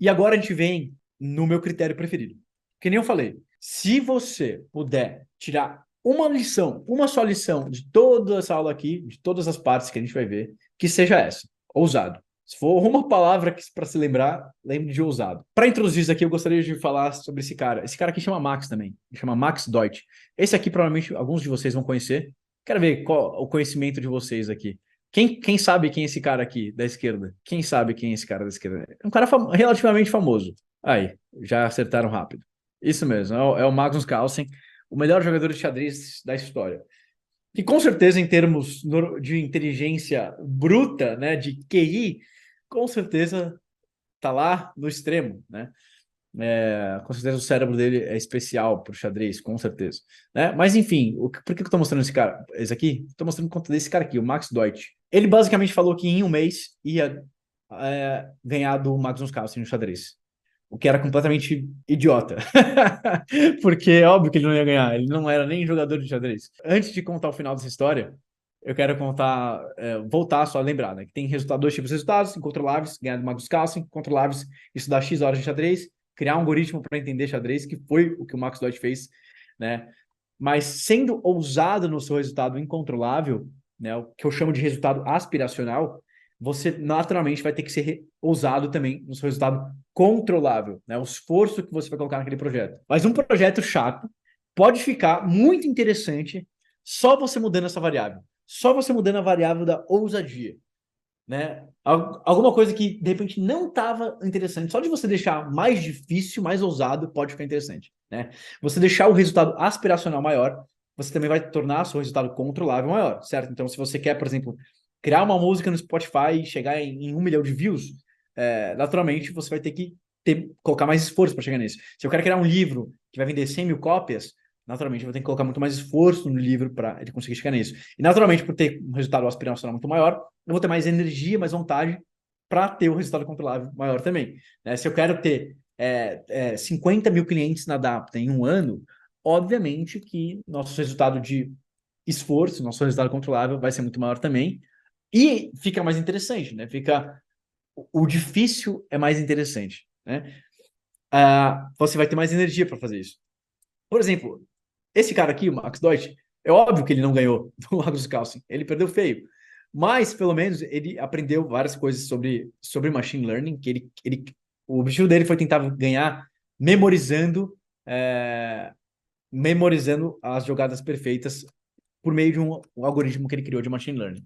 E agora a gente vem no meu critério preferido. Que nem eu falei, se você puder tirar uma lição, uma só lição de toda essa aula aqui, de todas as partes que a gente vai ver, que seja essa, ousado. Se for uma palavra para se lembrar, lembre de ousado. Para introduzir isso aqui, eu gostaria de falar sobre esse cara. Esse cara aqui chama Max também. Ele chama Max Deutsch. Esse aqui, provavelmente, alguns de vocês vão conhecer. Quero ver qual o conhecimento de vocês aqui. Quem sabe quem é esse cara aqui da esquerda? Quem sabe quem é esse cara da esquerda? É um cara relativamente famoso. Aí, já acertaram rápido. Isso mesmo, é o Magnus Carlsen, o melhor jogador de xadrez da história. E com certeza, em termos de inteligência bruta, né, de QI, com certeza tá lá no extremo, né? Com certeza o cérebro dele é especial para o xadrez, com certeza. Né? Mas enfim, por que eu estou mostrando esse aqui? Estou mostrando conta desse cara aqui, o Max Deutsch. Ele basicamente falou que em um mês ia ganhar do Magnus Carlsen no xadrez. O que era completamente idiota. Porque é óbvio que ele não ia ganhar. Ele não era nem jogador de xadrez. Antes de contar o final dessa história, eu quero contar, voltar só a lembrar, né? Que tem dois tipos de resultados, incontroláveis, ganhar do Magnus Carlsen, controláveis, estudar X horas de xadrez, criar um algoritmo para entender xadrez, que foi o que o Max Deutsch fez, né? Mas sendo ousado no seu resultado incontrolável, né? O que eu chamo de resultado aspiracional, você naturalmente vai ter que ser ousado também no seu resultado controlável, né? O esforço que você vai colocar naquele projeto. Mas um projeto chato pode ficar muito interessante só você mudando essa variável. Só você mudando a variável da ousadia, né? Alguma coisa que de repente não estava interessante, só de você deixar mais difícil, mais ousado, pode ficar interessante, né? Você deixar o resultado aspiracional maior, você também vai tornar seu resultado controlável maior, certo? Então, se você quer, por exemplo, criar uma música no Spotify e chegar em 1 milhão de views, naturalmente você vai ter que colocar mais esforço para chegar nisso. Se eu quero criar um livro que vai vender 100 mil cópias, naturalmente eu vou ter que colocar muito mais esforço no livro para ele conseguir chegar nisso. E naturalmente, por ter um resultado aspiracional muito maior, eu vou ter mais energia, mais vontade para ter o resultado controlável maior também. Se eu quero ter 50 mil clientes na Adapta em um ano, obviamente que nosso resultado de esforço, nosso resultado controlável vai ser muito maior também. E fica mais interessante, né? O difícil é mais interessante, né? Você vai ter mais energia para fazer isso. Por exemplo, esse cara aqui, o Max Deutsch, é óbvio que ele não ganhou do Magnus Carlsen. Ele perdeu feio. Mas, pelo menos, ele aprendeu várias coisas sobre machine learning, que o objetivo dele foi tentar ganhar memorizando, memorizando as jogadas perfeitas por meio de um algoritmo que ele criou de machine learning.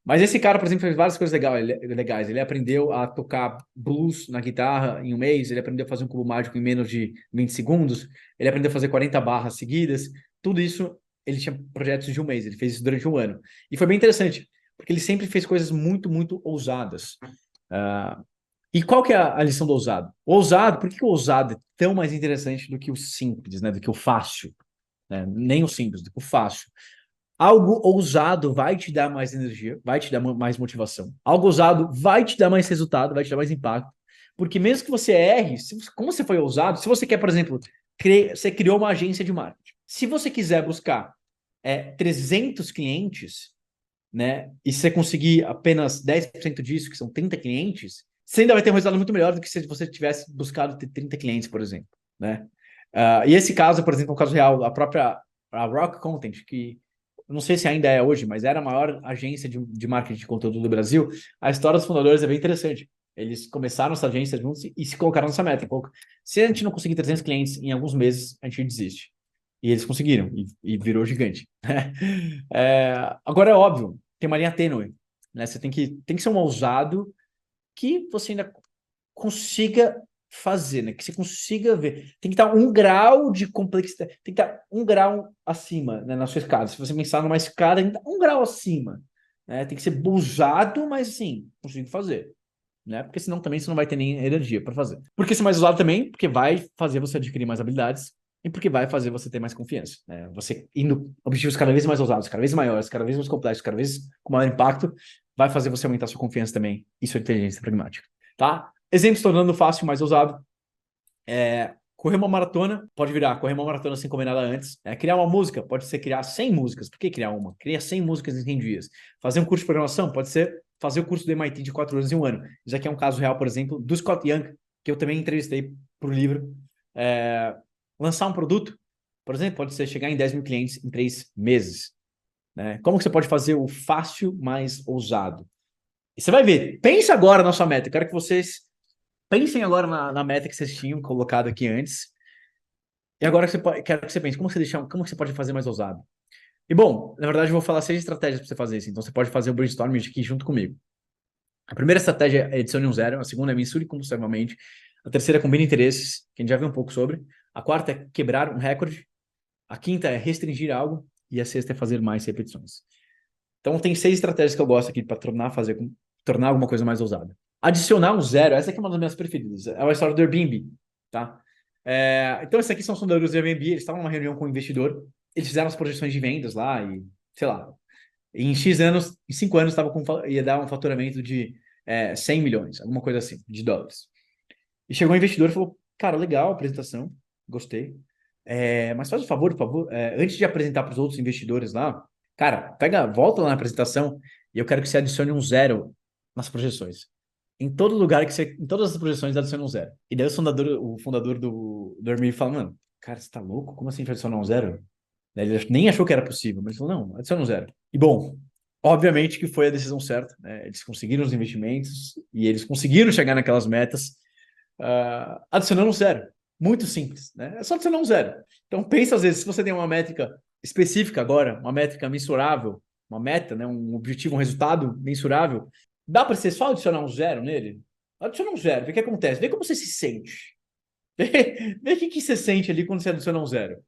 Mas esse cara, por exemplo, fez várias coisas legais. Ele aprendeu a tocar blues na guitarra em um mês, ele aprendeu a fazer um cubo mágico em menos de 20 segundos, ele aprendeu a fazer 40 barras seguidas. Tudo isso, ele tinha projetos de um mês, ele fez isso durante um ano. E foi bem interessante, porque ele sempre fez coisas muito, muito ousadas. E qual que é a lição do ousado? O ousado, por que o ousado é tão mais interessante do que o simples, né? Do que o fácil? Né? Nem o simples, do que o fácil. Algo ousado vai te dar mais energia, vai te dar mais motivação. Algo ousado vai te dar mais resultado, vai te dar mais impacto. Porque mesmo que você erre, como você foi ousado, se você quer, por exemplo, você criou uma agência de marketing. Se você quiser buscar 300 clientes, né, e você conseguir apenas 10% disso, que são 30 clientes, você ainda vai ter um resultado muito melhor do que se você tivesse buscado ter 30 clientes, por exemplo, né? E esse caso, por exemplo, é um caso real, a Rock Content, que não sei se ainda é hoje, mas era a maior agência de marketing de conteúdo do Brasil. A história dos fundadores é bem interessante. Eles começaram essa agência juntos e se colocaram nessa meta. Se a gente não conseguir 300 clientes em alguns meses, a gente desiste. E eles conseguiram, e virou gigante. Agora é óbvio, tem uma linha tênue. Né? Você tem que ser um ousado que você ainda consiga fazer, né? Que você consiga ver. Tem que estar um grau de complexidade, tem que estar um grau acima, né, na sua escada. Se você pensar numa escada, tem que estar um grau acima. Né? Tem que ser ousado, mas assim, conseguir fazer. Né? Porque senão também você não vai ter nem energia para fazer. Porque ser mais ousado também, porque vai fazer você adquirir mais habilidades e porque vai fazer você ter mais confiança. Né? Você indo objetivos cada vez mais ousados, cada vez maiores, cada vez mais complexos, cada vez com maior impacto, vai fazer você aumentar sua confiança também e sua inteligência pragmática. Tá? Exemplo se tornando fácil, mais ousado. Correr uma maratona pode virar correr uma maratona sem comer nada antes. Criar uma música pode ser criar 100 músicas. Por que criar uma? Cria 100 músicas em 100 dias. Fazer um curso de programação pode ser fazer o curso do MIT de 4 anos em um ano. Isso aqui é um caso real, por exemplo, do Scott Young, que eu também entrevistei para o livro, lançar um produto, por exemplo, pode ser chegar em 10 mil clientes em 3 meses. Né? Como que você pode fazer o fácil mais ousado? E você vai ver, pensa agora na sua meta. Eu quero que vocês pensem agora na meta que vocês tinham colocado aqui antes. E agora quero que você pense, como que você pode fazer mais ousado? E bom, na verdade eu vou falar 6 estratégias para você fazer isso. Então você pode fazer o brainstorming aqui junto comigo. A primeira estratégia é adicione um zero. A segunda é mensure compulsivamente. A terceira é combine interesses, que a gente já viu um pouco sobre. A quarta é quebrar um recorde. A quinta é restringir algo. E a sexta é fazer mais repetições. Então tem 6 estratégias que eu gosto aqui para tornar alguma coisa mais ousada. Adicionar um zero, essa aqui é uma das minhas preferidas. É a história do Airbnb, tá? Então esses aqui são os fundadores do Airbnb, eles estavam numa reunião com o investidor, eles fizeram as projeções de vendas lá e, sei lá, em X anos, em 5 anos ia dar um faturamento de 100 milhões, alguma coisa assim, de dólares. E chegou o investidor e falou, cara, legal a apresentação, gostei. Mas faz um favor, por favor, antes de apresentar para os outros investidores lá, cara, volta lá na apresentação e eu quero que você adicione um zero nas projeções. Em todo lugar em todas as projeções, adiciona um zero. E daí o fundador do Airbnb fala, mano, cara, você tá louco? Como assim adicionar um zero? Daí ele nem achou que era possível, mas ele falou, não, adiciona um zero. E bom, obviamente que foi a decisão certa, né? Eles conseguiram os investimentos e eles conseguiram chegar naquelas metas adicionando um zero. Muito simples, né? É só adicionar um zero. Então pensa às vezes, se você tem uma métrica específica agora, uma métrica mensurável, uma meta, né? Um objetivo, um resultado mensurável, dá para você só adicionar um zero nele? Adiciona um zero, vê o que acontece, vê como você se sente. Vê o que você sente ali quando você adiciona um zero.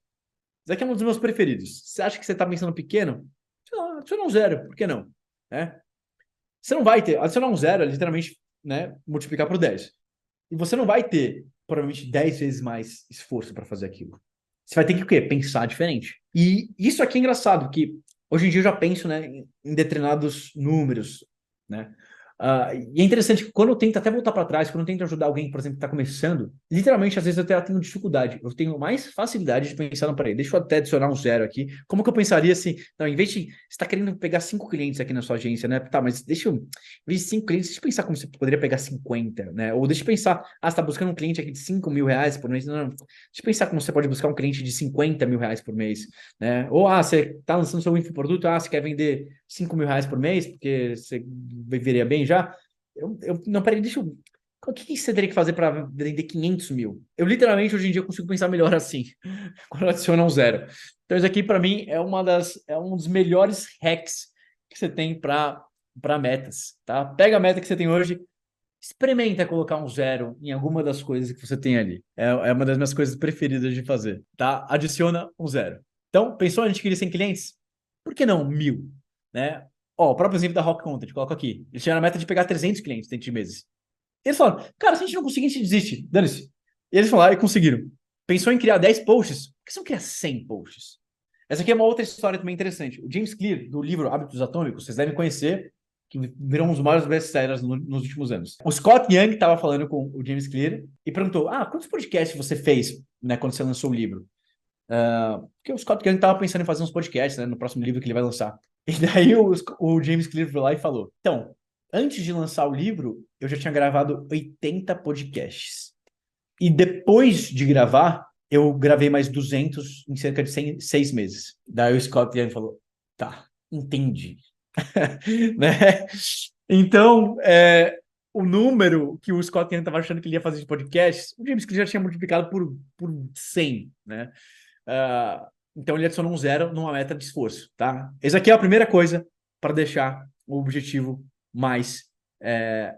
Isso aqui é um dos meus preferidos. Você acha que você está pensando pequeno? Adiciona um zero, por que não? Né? Você não vai ter. Adicionar um zero é literalmente, né, multiplicar por 10. E você não vai ter, provavelmente, 10 vezes mais esforço para fazer aquilo. Você vai ter que o quê? Pensar diferente. E isso aqui é engraçado, que hoje em dia eu já penso, né, em determinados números, né? E é interessante que quando eu tento até voltar para trás, quando eu tento ajudar alguém, por exemplo, que está começando, literalmente, às vezes eu até tenho dificuldade. Eu tenho mais facilidade de pensar, não, peraí, deixa eu até adicionar um zero aqui. Como que eu pensaria assim? Não, em vez de você está querendo pegar 5 clientes aqui na sua agência, né? Tá, mas em vez de 5 clientes, deixa eu pensar como você poderia pegar 50, né? Ou deixa eu pensar, você está buscando um cliente aqui de 5 mil reais por mês. Não, deixa eu pensar como você pode buscar um cliente de 50 mil reais por mês, né? Ou, você está lançando seu infoproduto, você quer vender 5 mil reais por mês, porque você viveria bem já. Não, peraí, deixa eu. O que você teria que fazer para vender 500 mil? Eu literalmente hoje em dia consigo pensar melhor assim, quando adiciona um zero. Então, isso aqui para mim é um dos melhores hacks que você tem para metas, tá? Pega a meta que você tem hoje, experimenta colocar um zero em alguma das coisas que você tem ali. É uma das minhas coisas preferidas de fazer, tá? Adiciona um zero. Então, pensou a gente queria 100 clientes? Por que não 1.000? Né? Ó, o próprio exemplo da Rock Content, coloco aqui. Eles tinham a meta de pegar 300 clientes dentro de meses. Eles falaram, cara, se a gente não conseguir, a gente desiste. Dane-se. E eles falaram, e conseguiram. Pensou em criar 10 posts? Por que você não cria 100 posts? Essa aqui é uma outra história também interessante. O James Clear, do livro Hábitos Atômicos, vocês devem conhecer, que virou um dos maiores best-sellers nos últimos anos. O Scott Young estava falando com o James Clear e perguntou, quantos podcasts você fez, né, quando você lançou o livro? Porque o Scott Young estava pensando em fazer uns podcasts, né, no próximo livro que ele vai lançar. E daí o James Clear foi lá e falou, então, antes de lançar o livro, eu já tinha gravado 80 podcasts. E depois de gravar, eu gravei mais 200 em cerca de 6 meses. Daí o Scott Young falou, tá, entendi. Né? Então, o número que o Scott Young estava achando que ele ia fazer de podcast, o James Clear já tinha multiplicado por 100, né? Então ele adicionou um zero numa meta de esforço, tá? Essa aqui é a primeira coisa para deixar o objetivo mais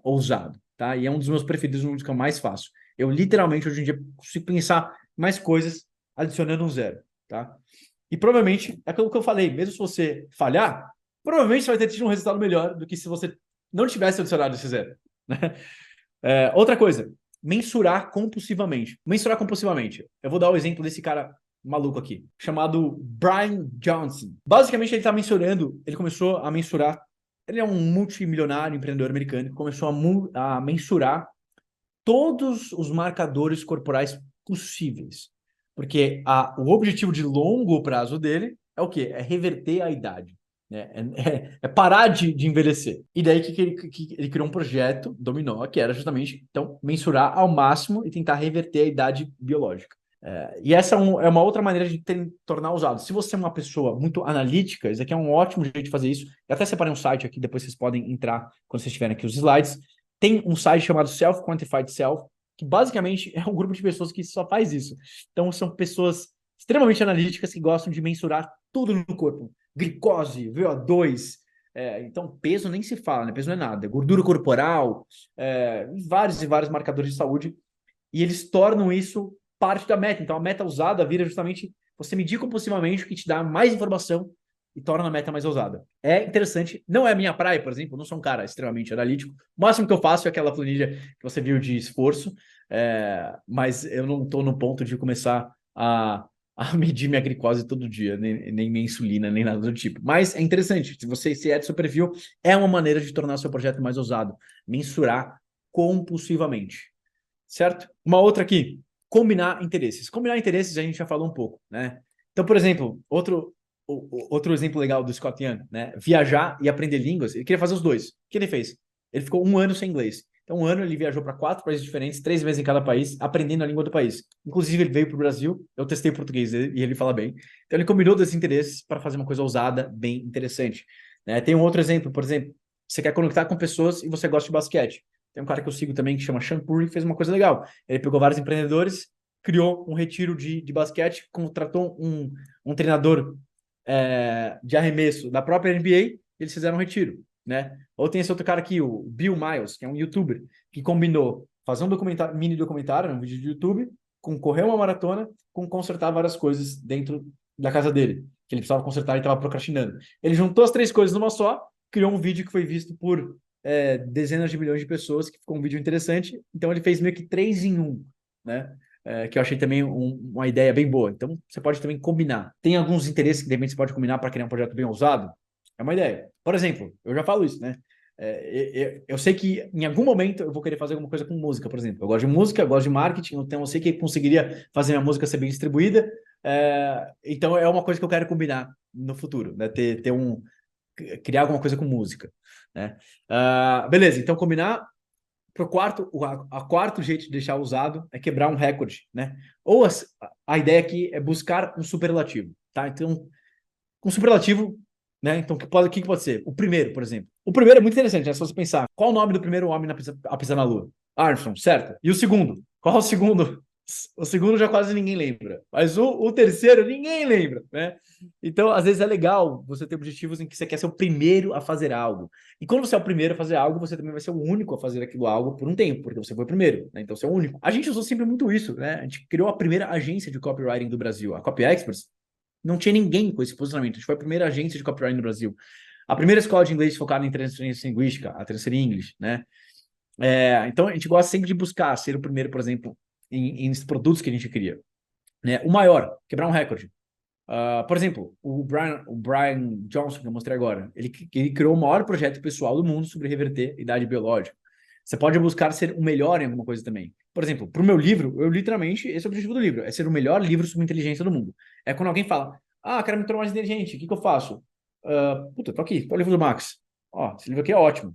ousado, tá? E é um dos meus preferidos, um dos que eu mais faço. Eu literalmente hoje em dia consigo pensar mais coisas adicionando um zero, tá? E provavelmente é aquilo que eu falei, mesmo se você falhar, provavelmente você vai ter tido um resultado melhor do que se você não tivesse adicionado esse zero, né? Outra coisa, mensurar compulsivamente. Mensurar compulsivamente. Eu vou dar o exemplo desse cara maluco aqui, chamado Brian Johnson. Basicamente, ele começou a mensurar. Ele é um multimilionário empreendedor americano que começou a mensurar todos os marcadores corporais possíveis. Porque o objetivo de longo prazo dele é o quê? É reverter a idade. né? É parar de envelhecer. E daí que ele criou um projeto, Dominó, que era justamente então, mensurar ao máximo e tentar reverter a idade biológica. E essa é uma outra maneira de tornar usado. Se você é uma pessoa muito analítica, isso aqui é um ótimo jeito de fazer isso. Eu até separei um site aqui, depois vocês podem entrar quando vocês tiverem aqui os slides. Tem um site chamado Self-Quantified Self, que basicamente é um grupo de pessoas que só faz isso. Então, são pessoas extremamente analíticas que gostam de mensurar tudo no corpo. Glicose, VO2, então peso nem se fala, né? Peso não é nada. Gordura corporal, vários e vários marcadores de saúde. E eles tornam isso parte da meta. Então, a meta usada vira justamente você medir compulsivamente o que te dá mais informação e torna a meta mais ousada. É interessante. Não é a minha praia, por exemplo. Eu não sou um cara extremamente analítico. O máximo que eu faço é aquela planilha que você viu de esforço. Mas eu não estou no ponto de começar a medir minha glicose todo dia, nem minha insulina, nem nada do tipo. Mas é interessante. Se é de seu perfil, é uma maneira de tornar o seu projeto mais ousado. Mensurar compulsivamente. Certo? Uma outra aqui, combinar interesses. Combinar interesses a gente já falou um pouco, né? Então, por exemplo, outro exemplo legal do Scott Young, né? Viajar e aprender línguas. Ele queria fazer os dois. O que ele fez? Ele ficou um ano sem inglês. Então, um ano ele viajou para 4 países diferentes, 3 meses em cada país, aprendendo a língua do país. Inclusive, ele veio para o Brasil, eu testei o português dele, e ele fala bem. Então, ele combinou desses interesses para fazer uma coisa ousada, bem interessante. Né? Tem um outro exemplo, por exemplo, você quer conectar com pessoas e você gosta de basquete. Tem um cara que eu sigo também que chama Sean Curry, que fez uma coisa legal. Ele pegou vários empreendedores, criou um retiro de basquete, contratou um treinador de arremesso da própria NBA, eles fizeram um retiro, né? Ou tem esse outro cara aqui, o Bill Miles, que é um youtuber, que combinou fazer um mini documentário, um vídeo de YouTube, com correr uma maratona, com consertar várias coisas dentro da casa dele, que ele precisava consertar e estava procrastinando. Ele juntou as três coisas numa só, criou um vídeo que foi visto por dezenas de milhões de pessoas, que ficou um vídeo interessante. Então ele fez meio que 3 em 1, né? Que eu achei também uma ideia bem boa. Então você pode também combinar. Tem alguns interesses que de repente você pode combinar para criar um projeto bem ousado. É uma ideia. Por exemplo, eu já falo isso, né? Eu sei que em algum momento eu vou querer fazer alguma coisa com música, por exemplo. Eu gosto de música, eu gosto de marketing, então eu sei que conseguiria fazer minha música ser bem distribuída. Então é uma coisa que eu quero combinar no futuro, né? Criar alguma coisa com música, né? Beleza, então combinar para o quarto jeito de deixar usado é quebrar um recorde, né? Ou a ideia aqui é buscar um superlativo, tá? Então, um superlativo, né? Então, que pode ser? O primeiro, por exemplo. O primeiro é muito interessante, né? Se você pensar, qual o nome do primeiro homem a pisar na Lua? Armstrong, certo? E o segundo? Qual é o segundo? O segundo já quase ninguém lembra. Mas o terceiro, ninguém lembra, né? Então, às vezes é legal você ter objetivos em que você quer ser o primeiro a fazer algo. E quando você é o primeiro a fazer algo, você também vai ser o único a fazer aquilo algo por um tempo, porque você foi o primeiro, né? Então você é o único. A gente usou sempre muito isso, né? A gente criou a primeira agência de copywriting do Brasil, a Copy Experts. Não tinha ninguém com esse posicionamento. A gente foi a primeira agência de copywriting no Brasil. A primeira escola de inglês focada em transferência linguística, a Transfer English, né? Então a gente gosta sempre de buscar ser o primeiro, por exemplo, em produtos que a gente cria. Né? O maior, quebrar um recorde. Por exemplo, o Brian Johnson, que eu mostrei agora, ele criou o maior projeto pessoal do mundo sobre reverter idade biológica. Você pode buscar ser o melhor em alguma coisa também. Por exemplo, para o meu livro, eu literalmente, esse é o objetivo do livro, é ser o melhor livro sobre inteligência do mundo. É quando alguém fala, quero me tornar mais inteligente, o que eu faço? Puta, tô aqui, tô o livro do Max. Ó, esse livro aqui é ótimo.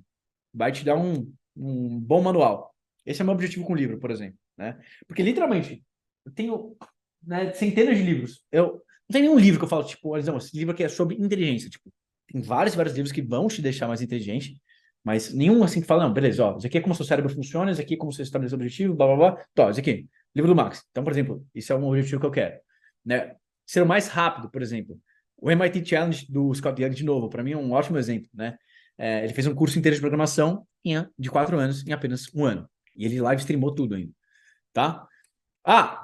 Vai te dar um bom manual. Esse é o meu objetivo com o livro, por exemplo, né? Porque literalmente, eu tenho, né, centenas de livros. Não tem nenhum livro que eu falo, tipo, não, esse livro aqui é sobre inteligência. Tipo, tem vários livros que vão te deixar mais inteligente, mas nenhum assim que fala, não, beleza, ó, isso aqui é como o seu cérebro funciona, isso aqui é como você estabelece o objetivo, blá, blá, blá. Então, isso aqui, livro do Max. Então, por exemplo, isso é um objetivo que eu quero, né? Ser o mais rápido, por exemplo. O MIT Challenge do Scott Young, de novo, para mim é um ótimo exemplo, né? Ele fez um curso inteiro de programação de 4 anos, em apenas um ano. E ele live streamou tudo ainda, tá?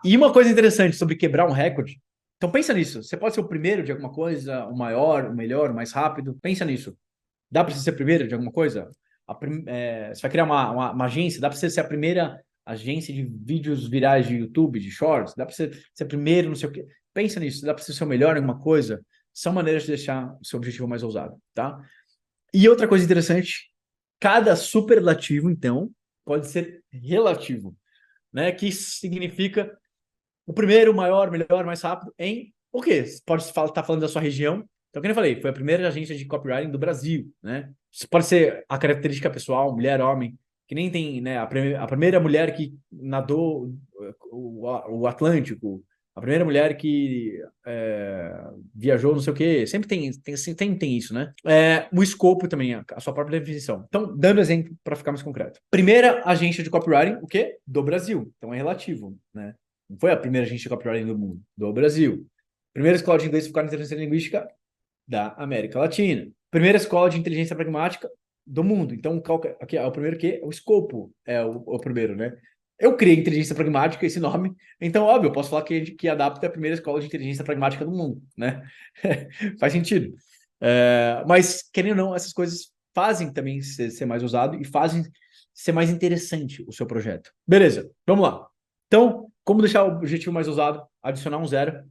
E uma coisa interessante sobre quebrar um recorde. Então pensa nisso. Você pode ser o primeiro de alguma coisa, o maior, o melhor, o mais rápido. Pensa nisso. Dá para você ser primeiro de alguma coisa? Você vai criar uma agência, dá para você ser a primeira agência de vídeos virais de YouTube, de shorts, dá para você ser primeiro, não sei o quê. Pensa nisso, dá para você ser o melhor em alguma coisa. São maneiras de deixar o seu objetivo mais ousado, tá? E outra coisa interessante, cada superlativo, então, pode ser relativo, né? Que significa o primeiro, o maior, melhor, mais rápido em o quê? Você pode estar falando da sua região, Então, como eu falei, foi a primeira agência de copywriting do Brasil, né? Isso pode ser a característica pessoal, mulher, homem, que nem tem, né? A primeira mulher que nadou o Atlântico, a primeira mulher que viajou, não sei o quê. Sempre tem isso, né? O escopo também, a sua própria definição. Então, dando exemplo para ficar mais concreto. Primeira agência de copywriting, o quê? Do Brasil. Então, é relativo, né? Não foi a primeira agência de copywriting do mundo, do Brasil. Primeira escola de inglês focada em inteligência linguística da América Latina. Primeira escola de inteligência pragmática do mundo. Então, aqui é o primeiro que o escopo é o primeiro, né? Eu criei inteligência pragmática, esse nome. Então, óbvio, eu posso falar que adapta a primeira escola de inteligência pragmática do mundo, né? Faz sentido. Mas, querendo ou não, essas coisas fazem também ser mais usado e fazem ser mais interessante o seu projeto. Beleza, vamos lá. Então, como deixar o objetivo mais usado? Adicionar um zero,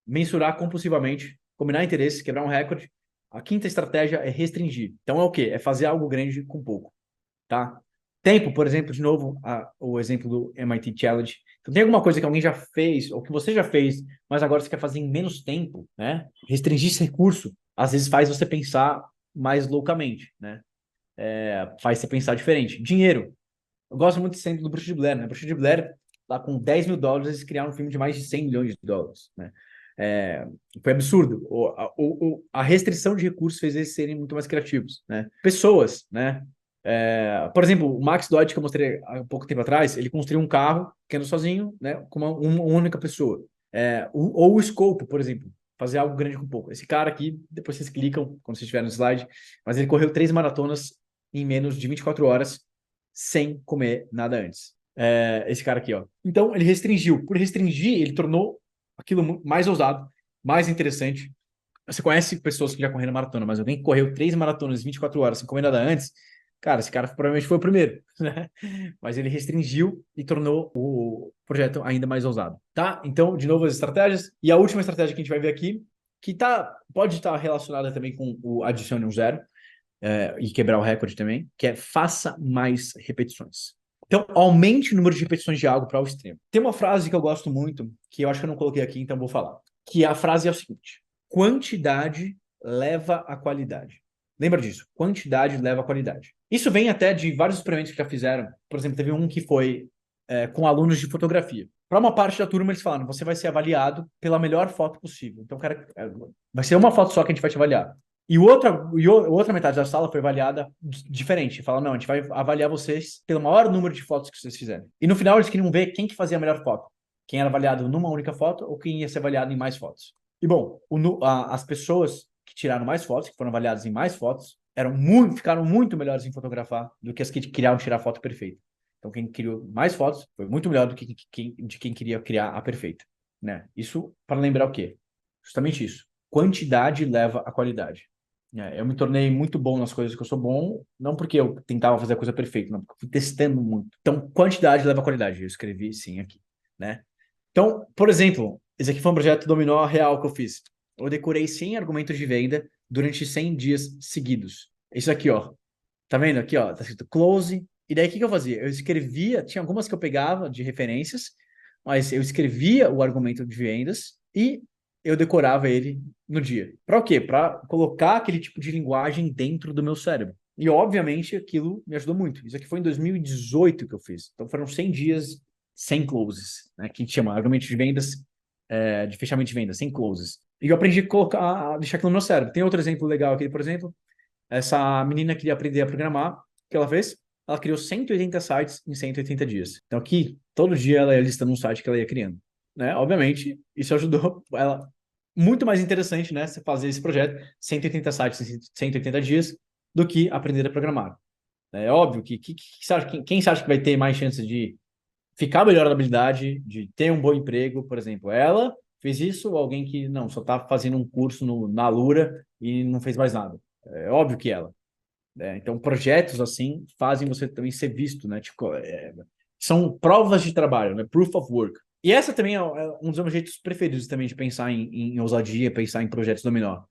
mensurar compulsivamente, combinar interesses, quebrar um recorde. A quinta estratégia é restringir. Então é o quê? É fazer algo grande com pouco, tá? Tempo, por exemplo, de novo, o exemplo do MIT Challenge. Então tem alguma coisa que alguém já fez, ou que você já fez, mas agora você quer fazer em menos tempo, né? Restringir esse recurso, às vezes faz você pensar mais loucamente, né? Faz você pensar diferente. Dinheiro. Eu gosto muito sempre do Bruxa de Blair, né? Bruxa de Blair, lá com $10.000, eles criaram um filme de mais de $100 milhões, né? Foi absurdo. A restrição de recursos fez eles serem muito mais criativos, né? Pessoas, né? Por exemplo, o Max Deutsch, que eu mostrei há pouco tempo atrás, ele construiu um carro que anda sozinho, né? Com uma única pessoa. Ou o escopo, por exemplo, fazer algo grande com pouco. Esse cara aqui, depois vocês clicam quando vocês estiverem no slide, mas ele correu 3 maratonas em menos de 24 horas sem comer nada antes. Esse cara aqui, ó. Então, ele restringiu. Por restringir, ele tornou aquilo mais ousado, mais interessante. Você conhece pessoas que já correram maratona, mas alguém que correu 3 maratonas em 24 horas sem comer nada antes, cara, esse cara provavelmente foi o primeiro, né? Mas ele restringiu e tornou o projeto ainda mais ousado, tá? Então, de novo, as estratégias. E a última estratégia que a gente vai ver aqui, que pode estar relacionada também com o adicione um zero, e quebrar o recorde também, que é faça mais repetições. Então, aumente o número de repetições de algo para o extremo. Tem uma frase que eu gosto muito, que eu acho que eu não coloquei aqui, então vou falar. Que a frase é o seguinte: quantidade leva a qualidade. Lembra disso? Quantidade leva a qualidade. Isso vem até de vários experimentos que já fizeram. Por exemplo, teve um que foi com alunos de fotografia. Para uma parte da turma, eles falaram: você vai ser avaliado pela melhor foto possível. Então, cara, vai ser uma foto só que a gente vai te avaliar. E outra metade da sala foi avaliada diferente. Fala, não, a gente vai avaliar vocês pelo maior número de fotos que vocês fizerem. E no final eles queriam ver quem que fazia a melhor foto. Quem era avaliado numa única foto ou quem ia ser avaliado em mais fotos. E bom, as pessoas que tiraram mais fotos, que foram avaliadas em mais fotos, ficaram muito melhores em fotografar do que as que queriam tirar a foto perfeita. Então quem criou mais fotos foi muito melhor do que quem queria criar a perfeita, né? Isso para lembrar o quê? Justamente isso. Quantidade leva a qualidade. Eu me tornei muito bom nas coisas que eu sou bom, não porque eu tentava fazer a coisa perfeita, não, porque eu fui testando muito. Então, quantidade leva a qualidade. Eu escrevi sim aqui, né? Então, por exemplo, esse aqui foi um projeto dominó real que eu fiz. Eu decorei 100 argumentos de venda durante 100 dias seguidos. Isso aqui, ó. Tá vendo aqui, ó? Tá escrito close. E daí, o que eu fazia? Eu escrevia, tinha algumas que eu pegava de referências, mas eu escrevia o argumento de vendas e eu decorava ele no dia. Para o quê? Para colocar aquele tipo de linguagem dentro do meu cérebro. E, obviamente, aquilo me ajudou muito. Isso aqui foi em 2018 que eu fiz. Então, foram 100 dias sem closes, né? Que a gente chama argumento de vendas, de fechamento de vendas, sem closes. E eu aprendi a deixar aquilo no meu cérebro. Tem outro exemplo legal aqui, por exemplo. Essa menina queria aprender a programar. O que ela fez? Ela criou 180 sites em 180 dias. Então, aqui, todo dia ela ia listando um site que ela ia criando. Né? Obviamente, isso ajudou ela. Muito mais interessante, né? Você fazer esse projeto, 180 sites em 180 dias, do que aprender a programar. É óbvio que quem você acha que vai ter mais chances de ficar melhor na habilidade, de ter um bom emprego, por exemplo? Ela fez isso ou alguém que não, só está fazendo um curso na Alura e não fez mais nada? É óbvio que ela. Então, projetos assim fazem você também ser visto, né? Tipo, são provas de trabalho, né? Proof of work. E essa também é um dos meus jeitos preferidos também de pensar em ousadia, pensar em projetos dominó.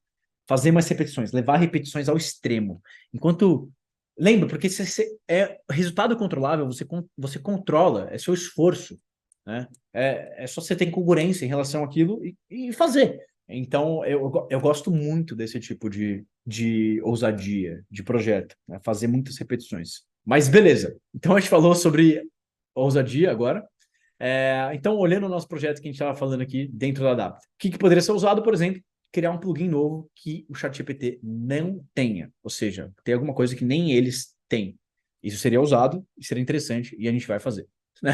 Fazer mais repetições, levar repetições ao extremo. Enquanto. Lembra, porque se é resultado controlável, você controla, é seu esforço. Né? É só você ter congruência em relação àquilo e fazer. Então, eu gosto muito desse tipo de ousadia, de projeto, né? Fazer muitas repetições. Mas beleza. Então, a gente falou sobre ousadia agora. Então, olhando o nosso projeto que a gente estava falando aqui dentro da Adapta, o que poderia ser usado, por exemplo, criar um plugin novo que o ChatGPT não tenha. Ou seja, tem alguma coisa que nem eles têm. Isso seria usado e seria interessante e a gente vai fazer. Né?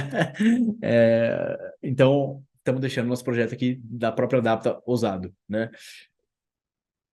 Então, estamos deixando nosso projeto aqui da própria Adapta ousado, né?